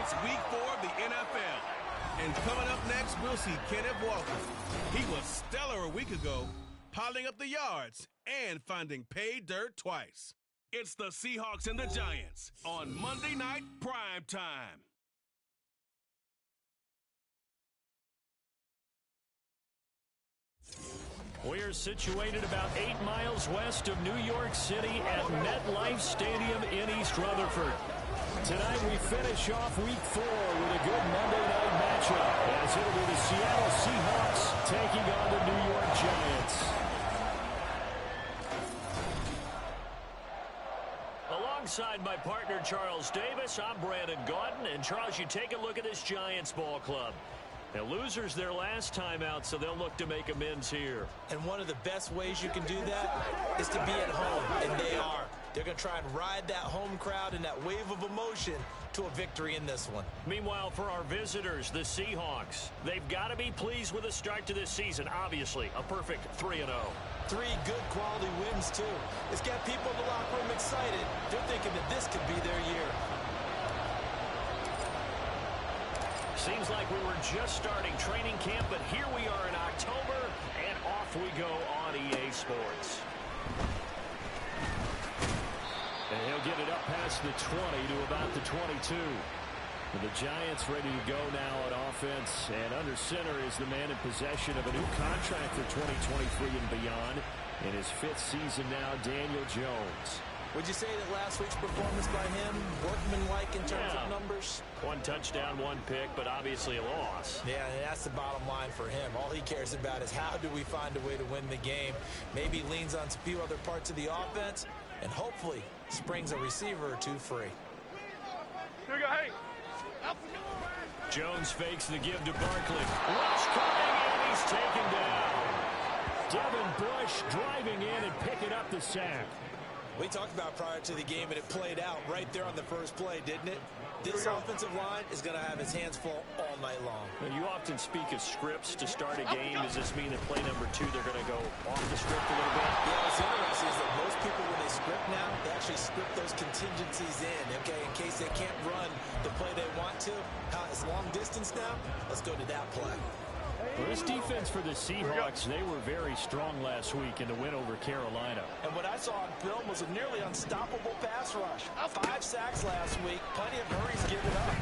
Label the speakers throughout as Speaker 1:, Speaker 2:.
Speaker 1: It's Week 4 of the NFL. And coming up next, we'll see Kenneth Walker. He was stellar a week ago, piling up the yards and finding pay dirt twice. It's the Seahawks and the Giants on Monday Night Prime Time.
Speaker 2: We're situated about 8 miles west of New York City at MetLife Stadium in East Rutherford. Tonight we finish off Week 4 with a good Monday night matchup, as it'll be the Seattle Seahawks taking on the New York Giants. Alongside my partner Charles Davis, I'm Brandon Gaudin. And Charles, you take a look at this Giants ball club. Now, losers their last time out, so they'll look to make amends here.
Speaker 3: And one of the best ways you can do that is to be at home, and they are. They're going to try and ride that home crowd and that wave of emotion to a victory in this one.
Speaker 2: Meanwhile, for our visitors, the Seahawks, they've got to be pleased with the start to this season. Obviously, a perfect 3-0.
Speaker 3: 3 good quality wins, too. It's got people in the locker room excited. They're thinking that this could be their year.
Speaker 2: Seems like we were just starting training camp, but here we are in October, and off we go on EA Sports. And he'll get it up past the 20 to about the 22. And the Giants ready to go now on offense, and under center is the man in possession of a new contract for 2023 and beyond. In his 5th season now, Daniel Jones.
Speaker 3: Would you say that last week's performance by him, workmanlike in terms of numbers?
Speaker 2: 1 touchdown, 1 pick, but obviously a loss.
Speaker 3: Yeah, and that's the bottom line for him. All he cares about is how do we find a way to win the game. Maybe leans on a few other parts of the offense, and hopefully springs a receiver or 2 free.
Speaker 4: Here we go, hey.
Speaker 2: Jones fakes the give to Barkley. Rush coming, and he's taken down. Devin Bush driving in and picking up the sack.
Speaker 3: We talked about prior to the game, and it played out right there on the first play, didn't it? This offensive line is going to have its hands full all night long.
Speaker 2: You often speak of scripts to start a game. Does this mean that play number 2, they're going to go off the script a little bit?
Speaker 3: Yeah, what's interesting is that most people, when they script now, they actually script those contingencies in, okay, in case they can't run the play they want to. It's long distance now. Let's go to that play.
Speaker 2: Well, this defense for the Seahawks, they were very strong last week in the win over Carolina.
Speaker 3: And what I saw on film was a nearly unstoppable pass rush. 5 sacks last week, plenty of hurries given up.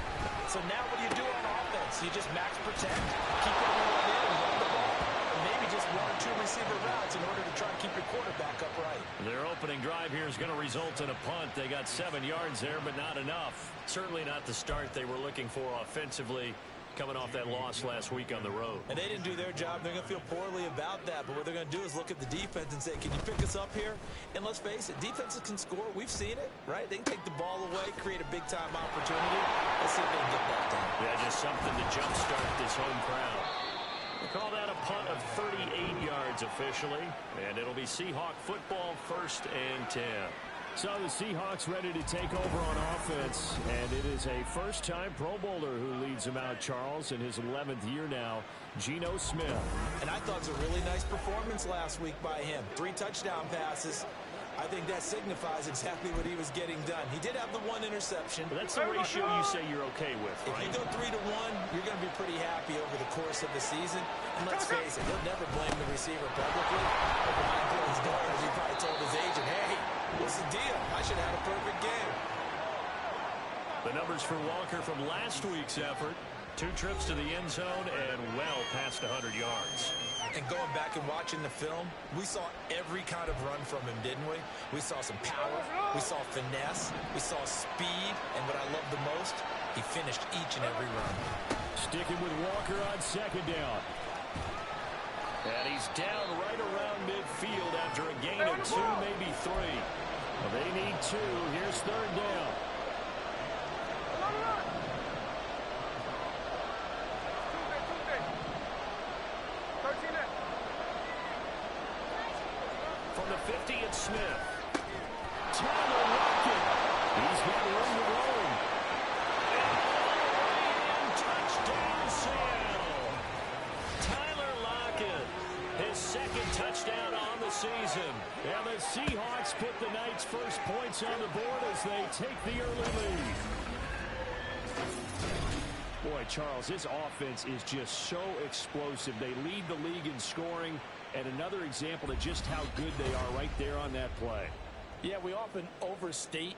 Speaker 3: So now what do you do on offense? You just max protect, keep everyone in and run the ball, and maybe just 1 or 2 receiver routes in order to try and keep your quarterback upright.
Speaker 2: Their opening drive here is going to result in a punt. They got 7 yards there, but not enough. Certainly not the start they were looking for offensively, coming off that loss last week on the road.
Speaker 3: And they didn't do their job. They're going to feel poorly about that. But what they're going to do is look at the defense and say, can you pick us up here? And let's face it, defenses can score. We've seen it, right? They can take the ball away, create a big-time opportunity. Let's see if they can get that done.
Speaker 2: Yeah, just something to jumpstart this home crowd. We call that a punt of 38 yards officially. And it'll be Seahawk football, 1st and 10. So the Seahawks ready to take over on offense, and it is a first-time Pro Bowler who leads them out, Charles, in his 11th year now, Geno Smith.
Speaker 3: And I thought it was a really nice performance last week by him. 3 touchdown passes. I think that signifies exactly what he was getting done. He did have the 1 interception.
Speaker 2: But that's the ratio you say you're okay with, right?
Speaker 3: If you go 3-1, you're going to be pretty happy over the course of the season. And let's face it, he'll never blame the receiver publicly. But behind closed doors, he probably told his agent, hey, what's the deal? I should have had a perfect game.
Speaker 2: The numbers for Walker from last week's effort. 2 trips to the end zone and well past 100 yards.
Speaker 3: And going back and watching the film, we saw every kind of run from him, didn't we? We saw some power, we saw finesse, we saw speed, and what I love the most, he finished each and every run.
Speaker 2: Sticking with Walker on 2nd down. And he's down right around midfield after a gain of 2, maybe 3. Well, they need 2. Here's 3rd down. From the 50, it's Smith. Tyler Lockett. He's got room to roam. And touchdown, Seattle. Tyler Lockett, his 2nd touchdown on the season. And the Seahawks put the Knights' first points on the board as they take the early lead. Boy, Charles, his offense is just so explosive. They lead the league in scoring, and another example of just how good they are right there on that play.
Speaker 3: Yeah, we often overstate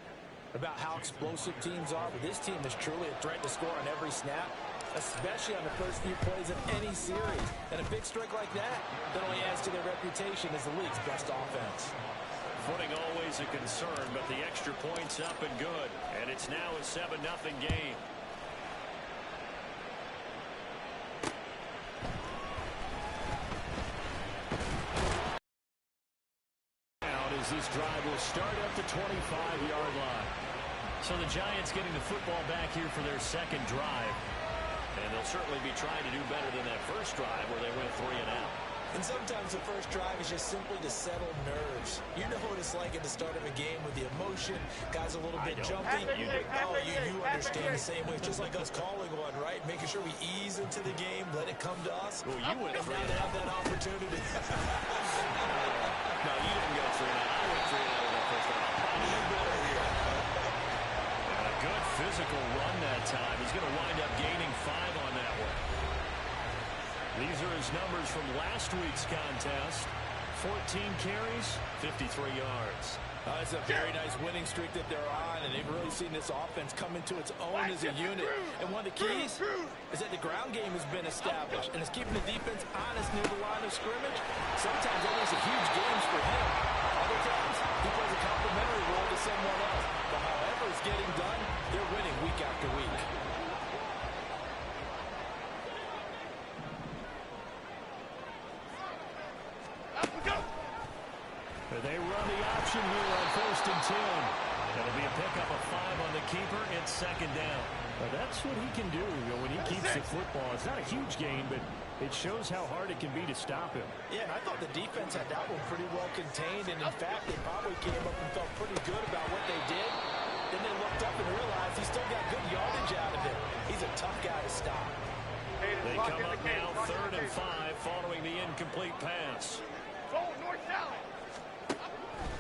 Speaker 3: about how explosive teams are, but this team is truly a threat to score on every snap, especially on the first few plays of any series. And a big streak like that only adds to their reputation as the league's best offense.
Speaker 2: Footing always a concern, but the extra point's up and good. And it's now a 7-0 game. As this drive will start at the 25-yard line. So the Giants getting the football back here for their second drive. And they'll certainly be trying to do better than that first drive where they went 3 and out.
Speaker 3: And sometimes the first drive is just simply to settle nerves. You know what it's like at the start of a game with the emotion, guys a little bit jumpy. You understand the same way. It's just like us calling one, right? Making sure we ease into the game, let it come to us.
Speaker 2: Well, you went
Speaker 3: and now they have that opportunity.
Speaker 2: No, you didn't go 3 and out. I went 3 and out in that first round. And a good physical run that time. He's going to wind up gaining 5 on that one. These are his numbers from last week's contest. 14 carries, 53 yards.
Speaker 3: It's a very nice winning streak that they're on, and they've really seen this offense come into its own as a unit. And one of the keys is that the ground game has been established, and it's keeping the defense honest near the line of scrimmage. Sometimes that makes a huge games for him. Other times, he plays a complimentary role to someone else. But however it's getting done, they're winning week after week.
Speaker 2: They run the option here on 1st and 10. That'll be a pickup of 5 on the keeper. It's 2nd down. Well, that's what he can do when he keeps the football. It's not a huge gain, but it shows how hard it can be to stop him.
Speaker 3: Yeah, and I thought the defense had that one pretty well contained, and in fact, they probably came up and felt pretty good about what they did. Then they looked up and realized he still got good yardage out of it. He's a tough guy to stop.
Speaker 2: They come up now 3rd and 5 following the incomplete pass.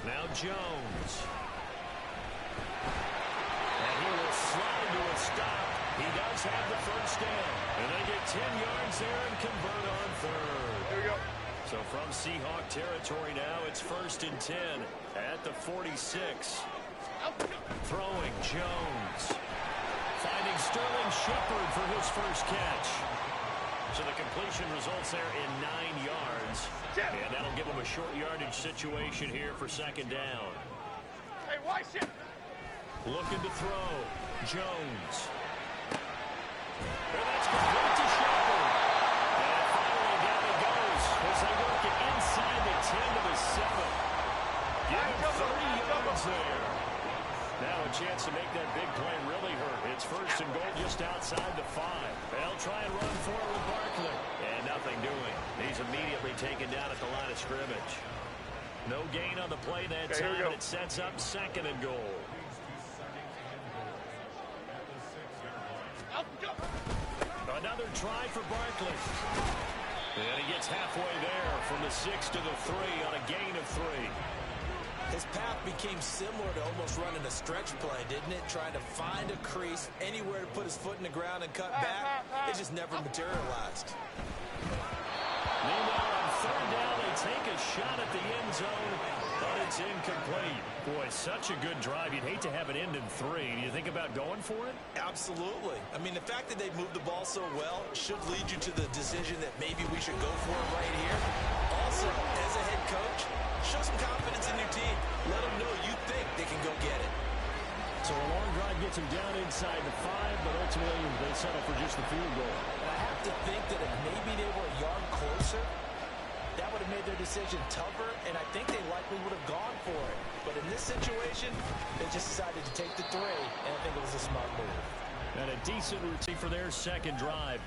Speaker 2: Now Jones. And he will slide to a stop. He does have the first down. And they get 10 yards there and convert on 3rd.
Speaker 4: Here we go.
Speaker 2: So from Seahawk territory now, it's 1st and 10 at the 46. Throwing Jones. Finding Sterling Shepard for his first catch. So the completion results there in 9 yards. And that'll give them a short yardage situation here for 2nd down.
Speaker 4: Hey, watch it.
Speaker 2: Looking to throw. Jones. And that's complete to Shepard. And finally down it goes as they work it inside the 10 to the 7. Give him 30 yards there. Now a chance to make that big play really hurt. It's 1st and goal just outside the 5. They'll try and run for it with Barkley. And nothing doing. He's immediately taken down at the line of scrimmage. No gain on the play that time, and it sets up 2nd and goal. Another try for Barkley. And he gets halfway there from the 6 to the 3 on a gain of 3.
Speaker 3: His path became similar to almost running a stretch play, didn't it? Trying to find a crease, anywhere to put his foot in the ground and cut back. It just never materialized.
Speaker 2: Meanwhile, on 3rd down, they take a shot at the end zone, but it's incomplete. Boy, such a good drive. You'd hate to have it end in 3. Do you think about going for it?
Speaker 3: Absolutely. I mean, the fact that they moved the ball so well should lead you to the decision that maybe we should go for it right here. Also, as a head coach, show some confidence in your team. Let them know you think they can go get it.
Speaker 2: So a long drive gets them down inside the 5, but ultimately they settle for just the field goal.
Speaker 3: And I have to think that if maybe they were a yard closer, that would have made their decision tougher, and I think they likely would have gone for it. But in this situation, they just decided to take the 3, and I think it was a smart move.
Speaker 2: And a decent routine for their 2nd drive.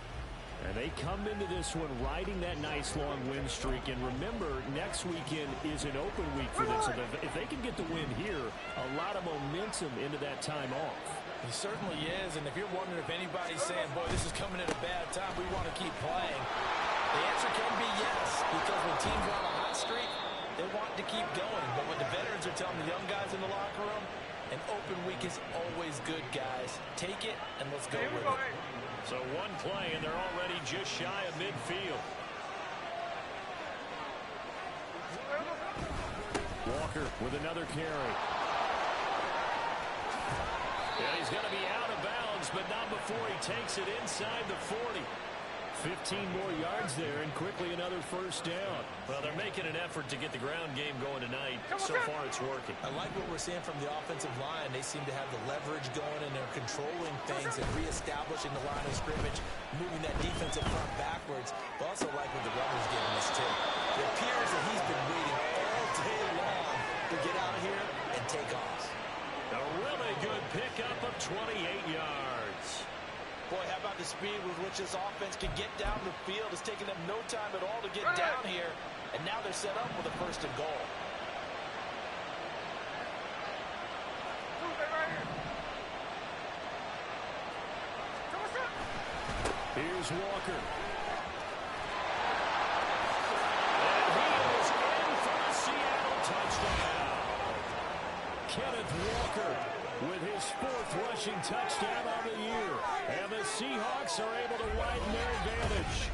Speaker 2: And they come into this one riding that nice long win streak. And remember, next weekend is an open week for them. So if they can get the win here, a lot of momentum into that time off.
Speaker 3: He certainly is. And if you're wondering if anybody's saying, boy, this is coming at a bad time, we want to keep playing, the answer can be yes. Because when teams are on a hot streak, they want to keep going. But what the veterans are telling the young guys in the locker room, an open week is always good, guys. Take it, and let's go with it.
Speaker 2: So one play, and they're already just shy of midfield. Walker with another carry. And he's going to be out of bounds, but not before he takes it inside the 40. 15 more yards there, and quickly another first down. Well, they're making an effort to get the ground game going tonight. So far, it's working.
Speaker 3: I like what we're seeing from the offensive line. They seem to have the leverage going, and they're controlling things and reestablishing the line of scrimmage, moving that defensive front backwards. But also like what the runner's giving us, too. It appears that he's been waiting all day long to get out here and take off.
Speaker 2: A really good pickup of 28 yards.
Speaker 3: Boy, how about the speed with which this offense can get down the field? It's taken them no time at all to get down here. And now they're set up with a first and goal.
Speaker 2: Here's Walker. And he is in for a Seattle touchdown. Kenneth Walker with his 4th rushing touchdown on the year. And the Seahawks are able to widen their advantage.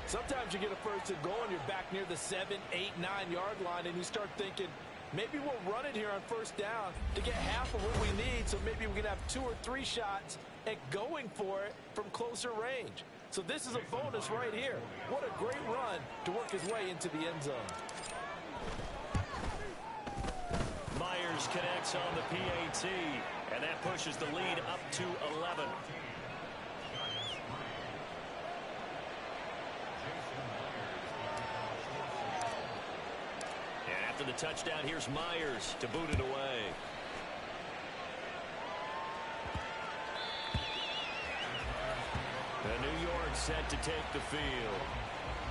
Speaker 3: Sometimes you get a first and goal and you're back near the 7, 8, 9-yard line, and you start thinking, maybe we'll run it here on first down to get half of what we need, so maybe we can have 2 or 3 shots at going for it from closer range. So this is a bonus right here. What a great run to work his way into the end zone.
Speaker 2: Myers connects on the PAT, and that pushes the lead up to 11. And after the touchdown, here's Myers to boot it away. And New York set to take the field.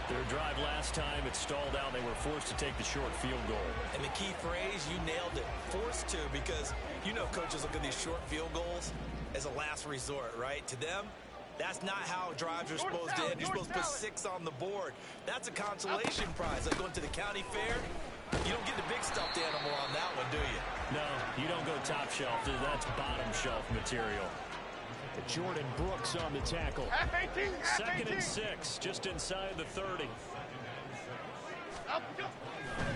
Speaker 2: Their drive last time, it stalled out. They were forced to take the short field goal.
Speaker 3: And the key phrase, you nailed it, forced to, because you know coaches look at these short field goals as a last resort, right? To them, that's not how drives are supposed to end. You're supposed to put 6 on the board. That's a consolation prize. Like going to the county fair, you don't get the big stuffed animal on that one, do you?
Speaker 2: No, you don't go top shelf. That's bottom shelf material. Jordan Brooks on the tackle. Second and 6, just inside the 30.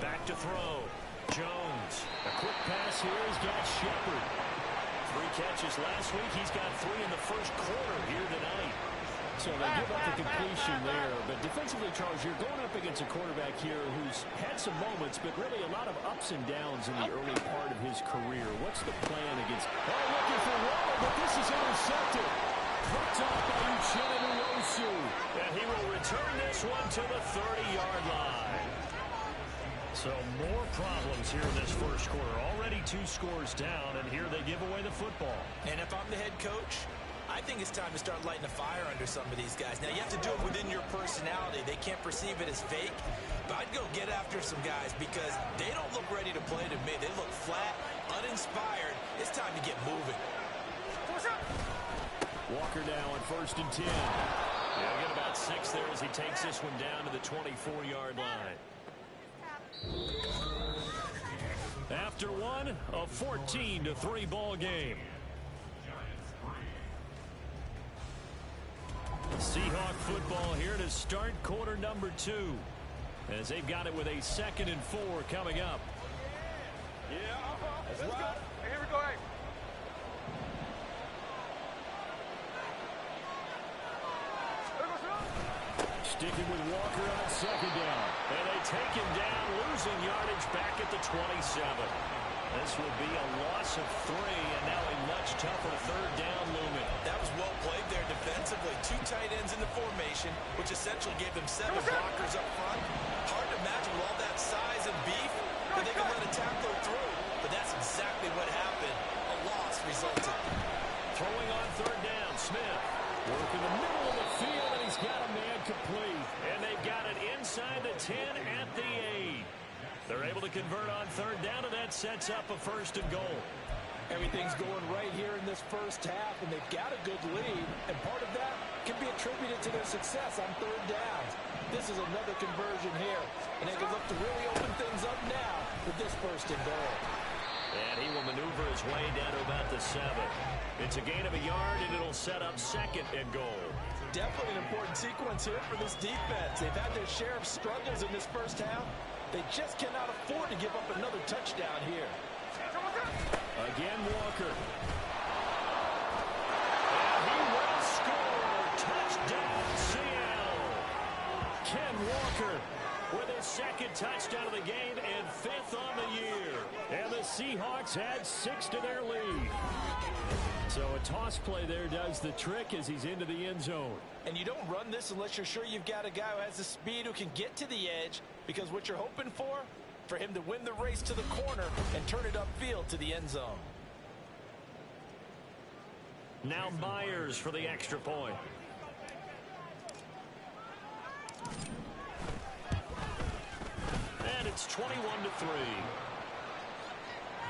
Speaker 2: Back to throw. Jones. A quick pass here has got Shepard. 3 catches last week. He's got 3 in the first quarter here tonight.
Speaker 5: So they give up the completion there. But defensively, Charles, you're going up against a quarterback here who's had some moments, but really a lot of ups and downs in the early part of his career. What's the plan against... Oh, looking for Waller, but this is intercepted. Picked off by Uchenna Nwosu.
Speaker 2: And he will return this one to the 30-yard line. So more problems here in this first quarter. Already 2 scores down, and here they give away the football.
Speaker 3: And if I'm the head coach, I think it's time to start lighting a fire under some of these guys. Now, you have to do it within your personality. They can't perceive it as fake. But I'd go get after some guys because they don't look ready to play to me. They look flat, uninspired. It's time to get moving.
Speaker 2: Walker now on 1st and 10. Yeah, get about 6 there as he takes this one down to the 24-yard line. After one, a 14-3 ball game. Seahawk football here to start quarter number 2. As they've got it with a 2nd and 4 coming up.
Speaker 4: Yeah, let's go. Hey, here we go, hey.
Speaker 2: Sticking with Walker on 2nd down. And they take him down, losing yardage back at the 27. This will be a loss of 3, and now a much tougher 3rd down looming.
Speaker 3: That was well played there defensively. 2 tight ends in the formation, which essentially gave them 7 blockers up front. Hard to imagine with all that size and beef that they could let a tackler through. But that's exactly what happened. A loss resulted.
Speaker 2: Throwing on 3rd down, Smith. Work in the middle of the field, and he's got a man complete. And they've got it inside the 10 at the 8. They're able to convert on 3rd down, and that sets up a 1st and goal.
Speaker 3: Everything's going right here in this first half, and they've got a good lead. And part of that can be attributed to their success on 3rd downs. This is another conversion here, and they can look to really open things up now with this 1st and goal.
Speaker 2: And he will maneuver his way down to about the 7. It's a gain of a yard, and it'll set up 2nd and goal.
Speaker 3: Definitely an important sequence here for this defense. They've had their share of struggles in this first half. They just cannot afford to give up another touchdown here.
Speaker 5: Again, Walker.
Speaker 2: And he will score. Touchdown, Seattle. Ken Walker with his 2nd touchdown of the game and 5th on the year. And the Seahawks add 6 to their lead. So a toss play there does the trick as he's into the end zone.
Speaker 3: And you don't run this unless you're sure you've got a guy who has the speed who can get to the edge, because what you're hoping for him to win the race to the corner and turn it upfield to the end zone.
Speaker 2: Now Myers for the extra point. And it's 21-3.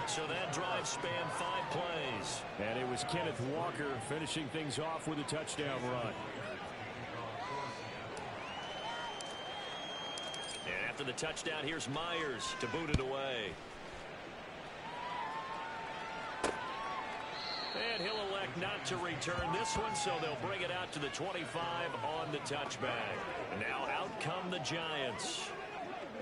Speaker 2: So that drive spanned 5 plays.
Speaker 5: And it was Kenneth Walker finishing things off with a touchdown run.
Speaker 2: And after the touchdown, here's Myers to boot it away. And he'll elect not to return this one, so they'll bring it out to the 25 on the touchback. Now out come the Giants.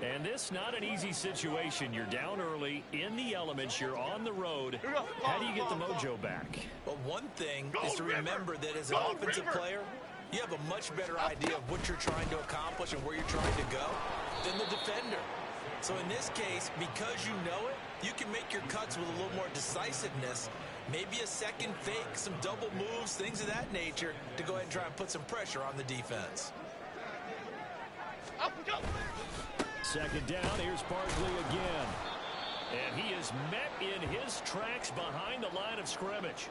Speaker 2: And this not an easy situation. You're down early, in the elements, you're on the road. How do you get the mojo back?
Speaker 3: Well, one thing is to remember that as an offensive player, you have a much better idea of what you're trying to accomplish and where you're trying to go than the defender. So in this case, because you know it, you can make your cuts with a little more decisiveness. Maybe a second fake, some double moves, things of that nature to go ahead and try and put some pressure on the defense.
Speaker 5: Second down, here's Barkley again.
Speaker 2: And he is met in his tracks behind the line of scrimmage.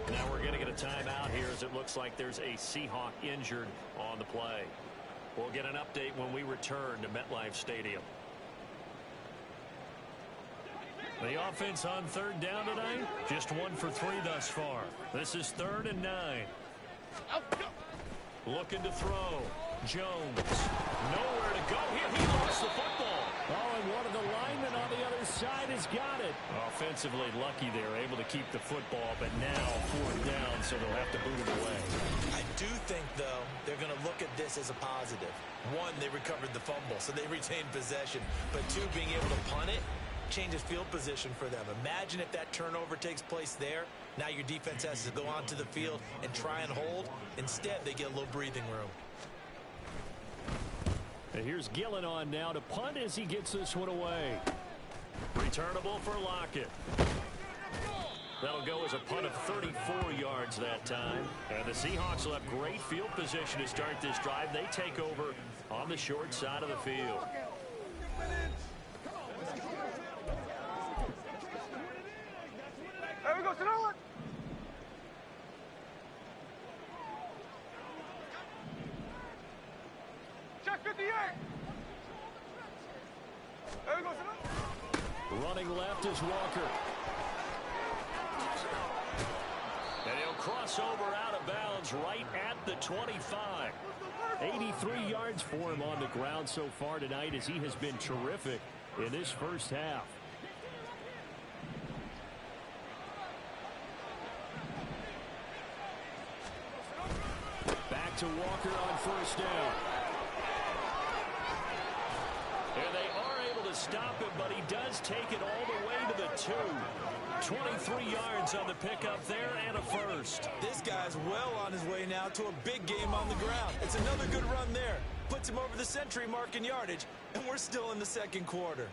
Speaker 2: Now we're going to get a timeout here as it looks like there's a Seahawk injured on the play. We'll get an update when we return to MetLife Stadium. The offense on 3rd down tonight, just 1 for 3 thus far. This is 3rd and 9. Looking to throw. Jones. Nowhere to go here. He lost the football.
Speaker 5: Oh, and one of the linemen on the other side has got it.
Speaker 2: Offensively lucky they're able to keep the football, but now 4th down, so they'll have to boot it away.
Speaker 3: I do think, though, they're going to look at this as a positive. 1, they recovered the fumble, so they retained possession. But 2, being able to punt it changes field position for them. Imagine if that turnover takes place there. Now your defense has to go onto the field and try and hold. Instead, they get a little breathing room.
Speaker 5: And here's Gillen on now to punt as he gets this one away.
Speaker 2: Returnable for Lockett. That'll go as a punt of 34 yards that time. And the Seahawks will have great field position to start this drive. They take over on the short side of the field.
Speaker 4: There we go, Sonoma. Check 58. There we go, Sonoma.
Speaker 5: Running left is Walker.
Speaker 2: And he'll cross over out of bounds right at the 25.
Speaker 5: 83 yards for him on the ground so far tonight as he has been terrific in this first half. Back to Walker on 1st down.
Speaker 2: And they are able to stop him, but he does take it all the way to the 2. 23 yards on the pickup there and a first.
Speaker 3: This guy's well on his way now to a big game on the ground. It's another good run there. Puts him over the century mark in yardage, and we're still in the 2nd quarter.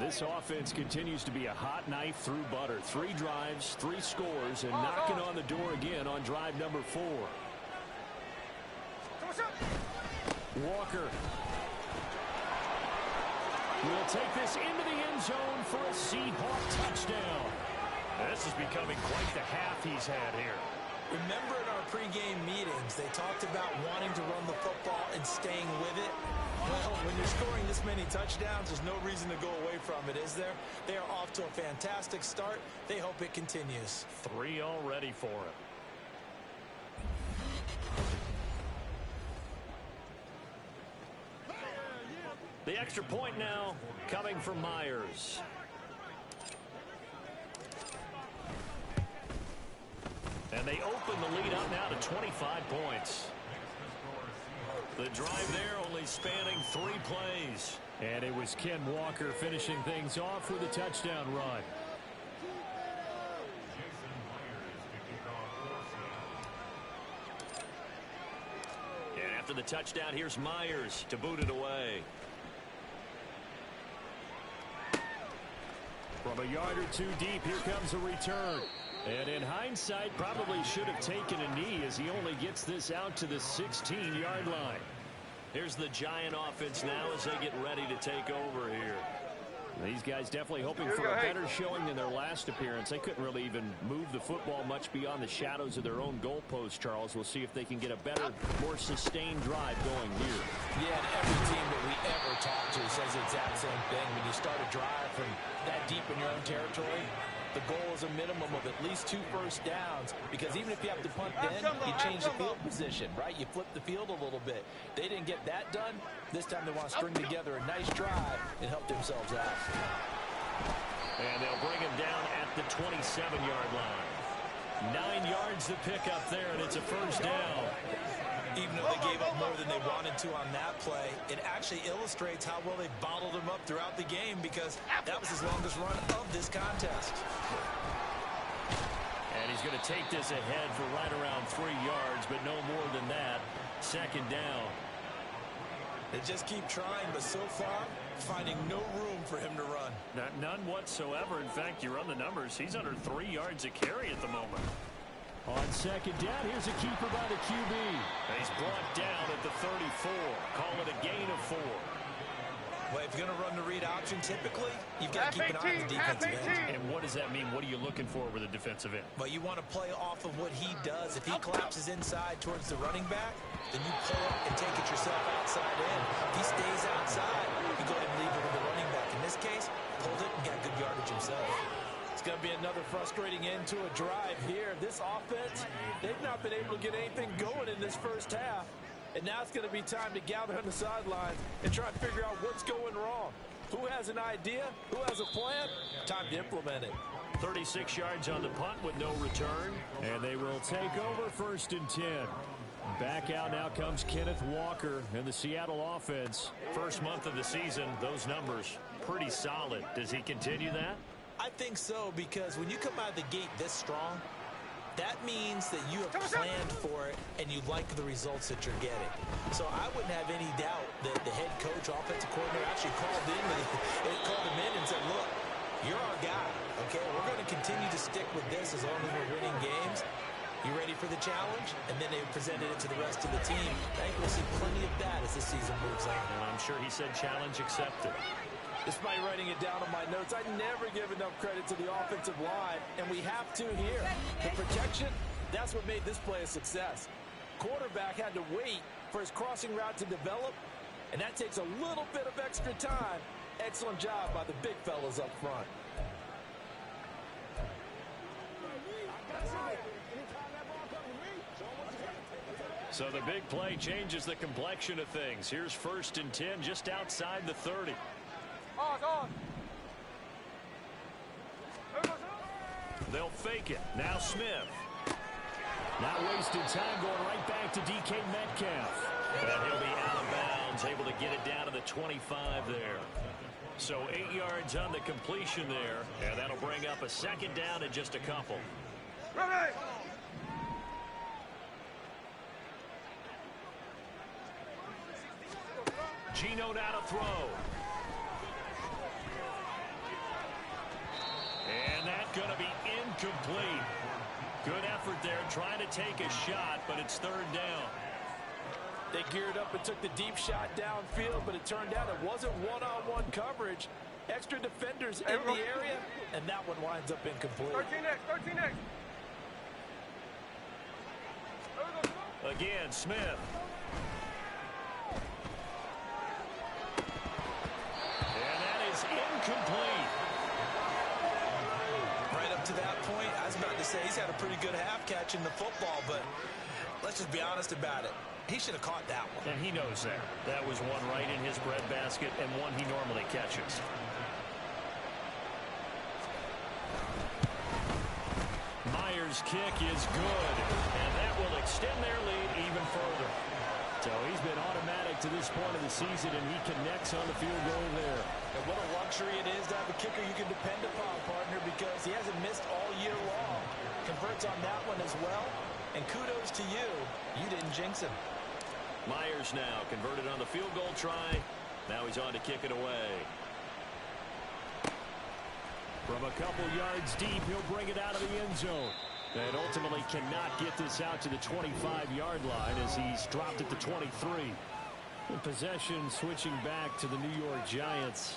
Speaker 5: This offense continues to be a hot knife through butter. 3 drives, 3 scores, and knocking on the door again on drive number 4. Walker will take this into the end zone for a Seahawk touchdown.
Speaker 2: This is becoming quite the half he's had here.
Speaker 3: Remember in our pregame meetings, they talked about wanting to run the football and staying with it. Well, when you're scoring this many touchdowns, there's no reason to go away from it, is there? They are off to a fantastic start. They hope it continues.
Speaker 2: 3 already for him. The extra point now coming from Myers. And they open the lead up now to 25 points. The drive there only spanning 3 plays.
Speaker 5: And it was Ken Walker finishing things off with a touchdown run.
Speaker 2: And after the touchdown, here's Myers to boot it away.
Speaker 5: From a yard or two deep, here comes a return. And in hindsight, probably should have taken a knee as he only gets this out to the 16-yard line.
Speaker 2: Here's the Giant offense now as they get ready to take over here.
Speaker 5: These guys definitely hoping for a better showing than their last appearance. They couldn't really even move the football much beyond the shadows of their own goalpost, Charles. We'll see if they can get a better, more sustained drive going here.
Speaker 3: Yeah, and every team that we ever talk to says the exact same thing. When you start a drive from that deep in your own territory, the goal is a minimum of at least 2 first downs, because even if you have to punt then, you change the field position, right? You flip the field a little bit. They didn't get that done. This time they want to string together a nice drive and help themselves out.
Speaker 2: And they'll bring him down at the 27-yard line. 9 yards to pick up there, and it's a first down.
Speaker 3: Even though they gave up more than they wanted to on that play, it actually illustrates how well they bottled him up throughout the game, because that was his longest run of this contest.
Speaker 2: And he's going to take this ahead for right around 3 yards, but no more than that. Second down.
Speaker 3: They just keep trying, but so far, finding no room for him to run.
Speaker 2: None whatsoever. In fact, you run the numbers, he's under 3 yards a carry at the moment.
Speaker 5: On second down, here's a keeper by the QB.
Speaker 2: And he's brought down at the 34. Call it a gain of 4.
Speaker 3: Well, if you're going to run the read option, typically, you've got to keep an eye on the defensive end.
Speaker 2: And what does that mean? What are you looking for with a defensive end?
Speaker 3: But you want to play off of what he does. If he collapses inside towards the running back, then you pull up and take it yourself outside in. If he stays outside, you go ahead and leave it with the running back. In this case, pulled it and got good yardage himself.
Speaker 4: It's going to be another frustrating end to a drive here. This offense, they've not been able to get anything going in this first half. And now it's going to be time to gather on the sidelines and try and figure out what's going wrong. Who has an idea? Who has a plan? Time to implement it.
Speaker 2: 36 yards on the punt with no return.
Speaker 5: And they will take over 1st and 10. Back out now comes Kenneth Walker and the Seattle offense.
Speaker 2: First month of the season, those numbers pretty solid. Does he continue that?
Speaker 3: I think so, because when you come out of the gate this strong, that means that you have planned for it and you like the results that you're getting. So I wouldn't have any doubt that the head coach, offensive coordinator, actually called him in and said, look, you're our guy, okay? We're going to continue to stick with this as long as we're winning games. You ready for the challenge? And then they presented it to the rest of the team. I think we'll see plenty of that as the season moves on.
Speaker 2: And I'm sure he said challenge accepted.
Speaker 4: Despite writing it down on my notes, I never give enough credit to the offensive line, and we have to here. The protection, that's what made this play a success. Quarterback had to wait for his crossing route to develop, and that takes a little bit of extra time. Excellent job by the big fellas up front.
Speaker 2: So the big play changes the complexion of things. Here's 1st and 10 just outside the 30. They'll fake it. Now Smith.
Speaker 5: Not wasting time, going right back to DK Metcalf.
Speaker 2: And he'll be out of bounds, able to get it down to the 25 there. So 8 yards on the completion there, and that'll bring up a 2nd down and just a couple.
Speaker 4: Ready.
Speaker 2: Gino now to throw. And that's going to be incomplete. Good effort there, trying to take a shot, but it's 3rd down.
Speaker 4: They geared up and took the deep shot downfield, but it turned out it wasn't one-on-one coverage. Extra defenders in the area, and that one winds up incomplete.
Speaker 6: 13 next.
Speaker 2: Again, Smith. And that is incomplete.
Speaker 3: Right up to that point, I was about to say he's had a pretty good half catching the football, but let's just be honest about it. He should have caught that one.
Speaker 2: And he knows that. That was one right in his breadbasket and one he normally catches. Myers' kick is good, and that will extend their lead even further.
Speaker 5: So he's been automatic to this point of the season, and he connects on the field goal there.
Speaker 3: And what a luxury it is to have a kicker you can depend upon, partner, because he hasn't missed all year long. Converts on that one as well, and kudos to you. You didn't jinx him.
Speaker 2: Myers now converted on the field goal try. Now he's on to kick it away.
Speaker 5: From a couple yards deep, he'll bring it out of the end zone. And ultimately cannot get this out to the 25-yard line as he's dropped it to 23. Possession switching back to the New York Giants.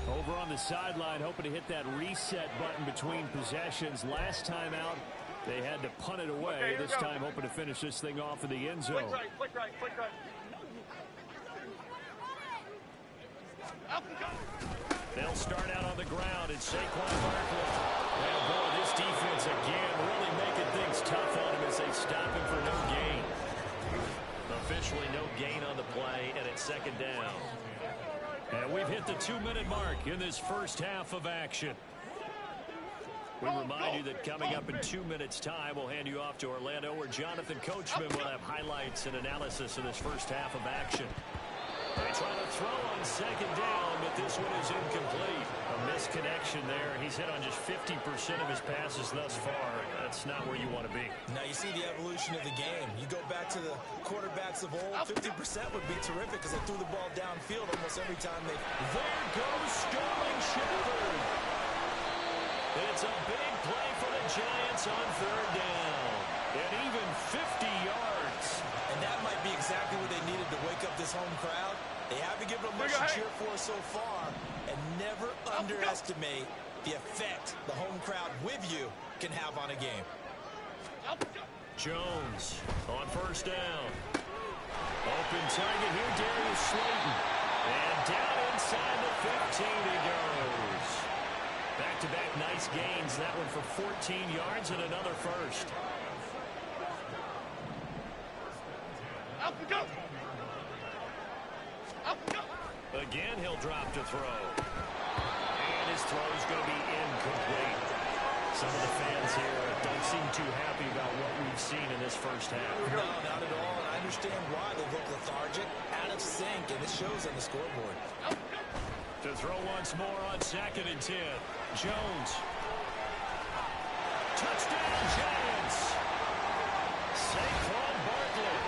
Speaker 5: Over on the sideline, hoping to hit that reset button between possessions. Last time out, they had to punt it away.
Speaker 6: Okay,
Speaker 5: this time hoping to finish this thing off in the end zone.
Speaker 6: Flick right, flick right, flick right.
Speaker 2: They'll start out on the ground, and Saquon Barkley. And boy, this defense again really making things tough on him as they stop him for no gain. Officially no gain on the play, and it's second down. And we've hit the 2-minute mark in this first half of action. We remind you that coming up in 2 minutes' time, we'll hand you off to Orlando, where Jonathan Coachman will have highlights and analysis of this first half of action. They try to throw on second down, but this one is incomplete. A misconnection there. He's hit on just 50% of his passes thus far. That's not where you want to be.
Speaker 3: Now you see the evolution of the game. You go back to the quarterbacks of old, 50% would be terrific because they threw the ball downfield almost every time they...
Speaker 2: There goes Sterling Shepard. It's a big play for the Giants on third down. And even 50 yards.
Speaker 3: And that might be exactly what they needed to wake up this home crowd. They haven't given them much to cheer for so far. And never underestimate the effect the home crowd with you can have on a game.
Speaker 2: Jones on first down. Open target here, Darius Slayton. And down inside the 15 he goes. Back-to-back nice gains. That one for 14 yards and another first. Again, he'll drop to throw. And his throw is going to be incomplete. Some of the fans here don't seem too happy about what we've seen in this first half.
Speaker 3: No, not at all. And I understand why they look lethargic, out of sync, and it shows on the scoreboard.
Speaker 2: To throw once more on 2nd and 10. Jones. Touchdown, Giants. Saquon Barkley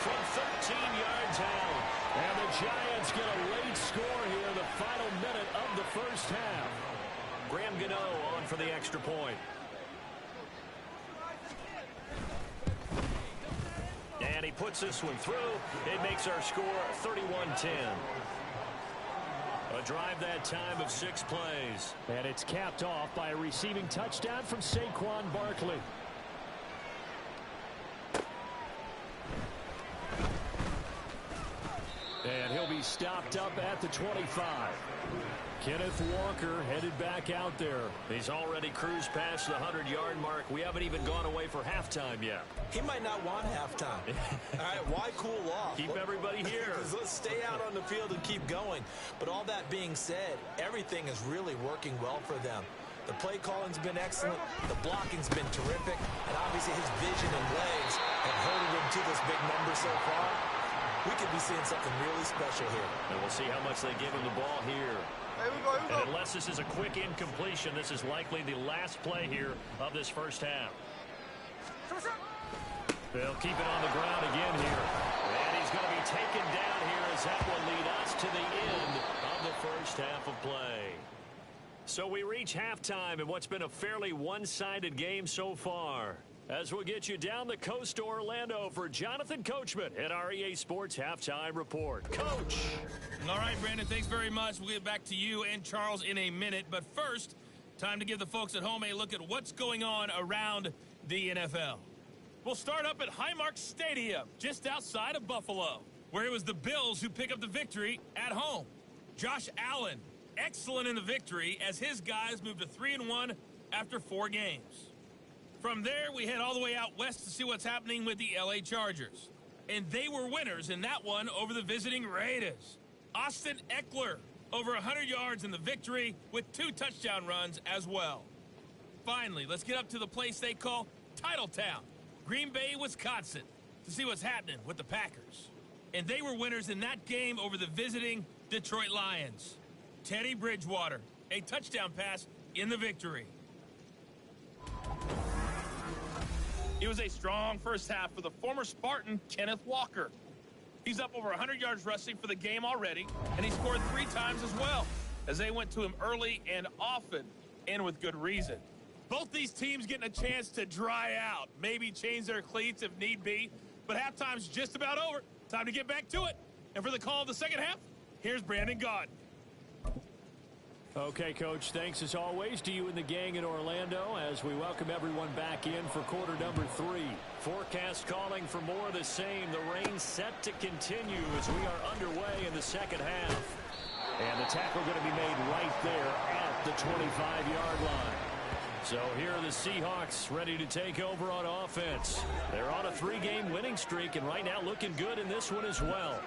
Speaker 2: from 13 yards out. And the Giants get a late score here in the final minute of the first half. Graham Gano on for the extra point. And he puts this one through. It makes our score 31-10. A drive that time of 6 plays.
Speaker 5: And it's capped off by a receiving touchdown from Saquon Barkley. And he'll be stopped up at the 25. Kenneth Walker headed back out there.
Speaker 2: He's already cruised past the 100-yard mark. We haven't even gone away for halftime yet.
Speaker 3: He might not want halftime. All right, why cool off?
Speaker 2: Keep everybody here.
Speaker 3: Let's stay out on the field and keep going. But all that being said, everything is really working well for them. The play calling's been excellent. The blocking's been terrific. And obviously his vision and legs have herded him to this big number so far. We could be seeing something really special here.
Speaker 2: And we'll see how much they give him the ball here.
Speaker 6: Here we go.
Speaker 2: And unless this is a quick incompletion, this is likely the last play here of this first half. They'll keep it on the ground again here. And he's going to be taken down here as that will lead us to the end of the first half of play. So we reach halftime in what's been a fairly one-sided game so far. As we'll get you down the coast to Orlando for Jonathan Coachman at our EA Sports Halftime Report. Coach!
Speaker 7: All right, Brandon, thanks very much. We'll get back to you and Charles in a minute. But first, time to give the folks at home a look at what's going on around the NFL. We'll start up at Highmark Stadium, just outside of Buffalo, where it was the Bills who pick up the victory at home. Josh Allen, excellent in the victory as his guys moved to 3-1 after 4 games. From there, we head all the way out west to see what's happening with the LA Chargers. And they were winners in that one over the visiting Raiders. Austin Eckler, over 100 yards in the victory with 2 touchdown runs as well. Finally, let's get up to the place they call Titletown, Green Bay, Wisconsin, to see what's happening with the Packers. And they were winners in that game over the visiting Detroit Lions. Teddy Bridgewater, a touchdown pass in the victory. It was a strong first half for the former Spartan, Kenneth Walker. He's up over 100 yards rushing for the game already, and he scored 3 times as well, as they went to him early and often, and with good reason. Both these teams getting a chance to dry out, maybe change their cleats if need be, but halftime's just about over. Time to get back to it. And for the call of the second half, here's Brandon Gaudin.
Speaker 5: Okay, Coach, thanks as always to you and the gang in Orlando as we welcome everyone back in for quarter number 3.
Speaker 2: Forecast calling for more of the same. The rain set to continue as we are underway in the second half.
Speaker 5: And the tackle going to be made right there at the 25-yard line.
Speaker 2: So here are the Seahawks ready to take over on offense. They're on a 3-game winning streak and right now looking good in this one as well.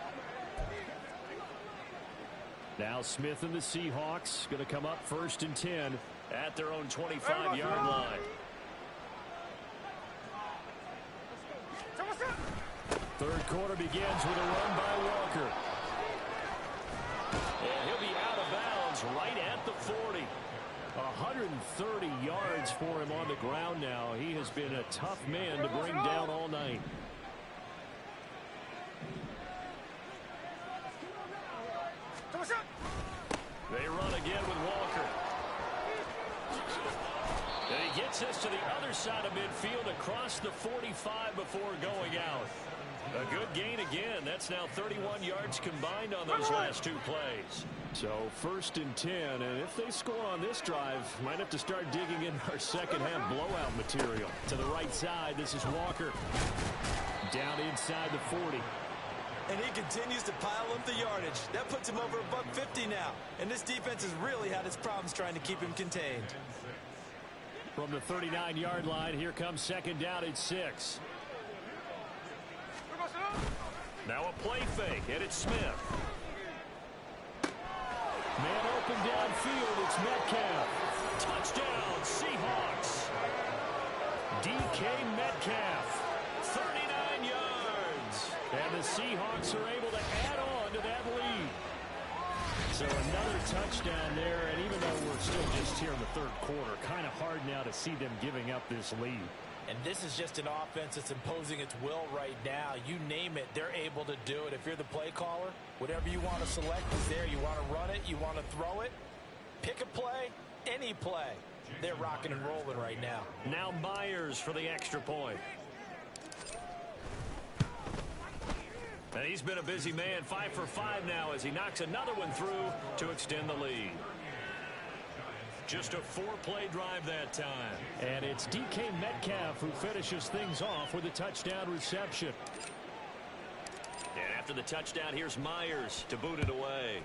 Speaker 5: Now Smith and the Seahawks going to come up 1st and 10
Speaker 2: at their own 25-yard line.
Speaker 5: Third quarter begins with a run by Walker.
Speaker 2: And he'll be out of bounds right at the 40.
Speaker 5: 130 yards for him on the ground now. He has been a tough man to bring down all night.
Speaker 2: They run again with Walker. And he gets us to the other side of midfield across the 45 before going out. A good gain again. That's now 31 yards combined on those last 2 plays.
Speaker 5: So 1st and 10, and if they score on this drive, might have to start digging in our second half blowout material. To the right side, this is Walker. Down inside the 40.
Speaker 4: And he continues to pile up the yardage. That puts him over $150 now. And this defense has really had its problems trying to keep him contained.
Speaker 5: From the 39-yard line, here comes 2nd down at 6.
Speaker 2: Now a play fake, and it's Smith.
Speaker 5: Man open downfield, it's Metcalf.
Speaker 2: Touchdown, Seahawks.
Speaker 5: DK Metcalf.
Speaker 2: 39 yards.
Speaker 5: And the Seahawks are able to add on to that lead. So another touchdown there, and even though we're still just here in the 3rd quarter, kind of hard now to see them giving up this lead.
Speaker 4: And this is just an offense that's imposing its will right now. You name it, they're able to do it. If you're the play caller, whatever you want to select is there. You want to run it, you want to throw it, pick a play, any play. They're rocking and rolling right now.
Speaker 2: Now Myers for the extra point. And he's been a busy man, 5 for 5 now as he knocks another one through to extend the lead. Just a 4-play drive that time.
Speaker 5: And it's DK Metcalf who finishes things off with a touchdown reception.
Speaker 2: And after the touchdown, here's Myers to boot it away.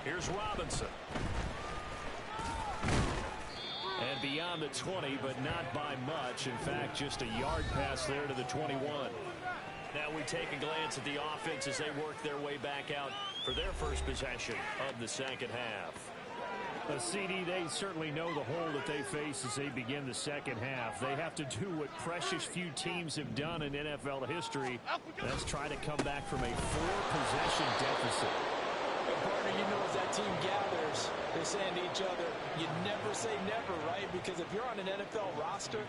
Speaker 2: Here's Robinson.
Speaker 5: And beyond the 20, but not by much. In fact, just a yard pass there to the 21.
Speaker 2: Now we take a glance at the offense as they work their way back out for their first possession of the second half.
Speaker 5: CD, they certainly know the hole that they face as they begin the second half. They have to do what precious few teams have done in NFL history. That's try to come back from a 4-possession deficit.
Speaker 4: Partner, you know, as that team gathers, they're saying to each other, you never say never, right? Because if you're on an NFL roster,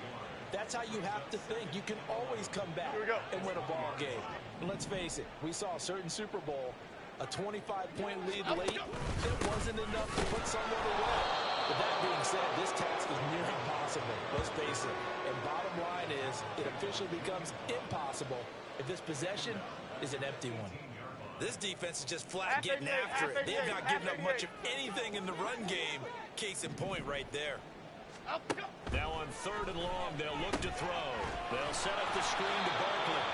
Speaker 4: that's how you have to think. You can always come back and win a ball game. And let's face it, we saw a certain Super Bowl, a 25-point lead late. It wasn't enough to put someone away. But that being said, this task is near impossible. Let's face it. And bottom line is, it officially becomes impossible if this possession is an empty one. This defense is just flat getting after it. They have not given up much of anything in the run game. Case in point right there.
Speaker 2: Now on 3rd and long, they'll look to throw. They'll set up the screen to Barkley.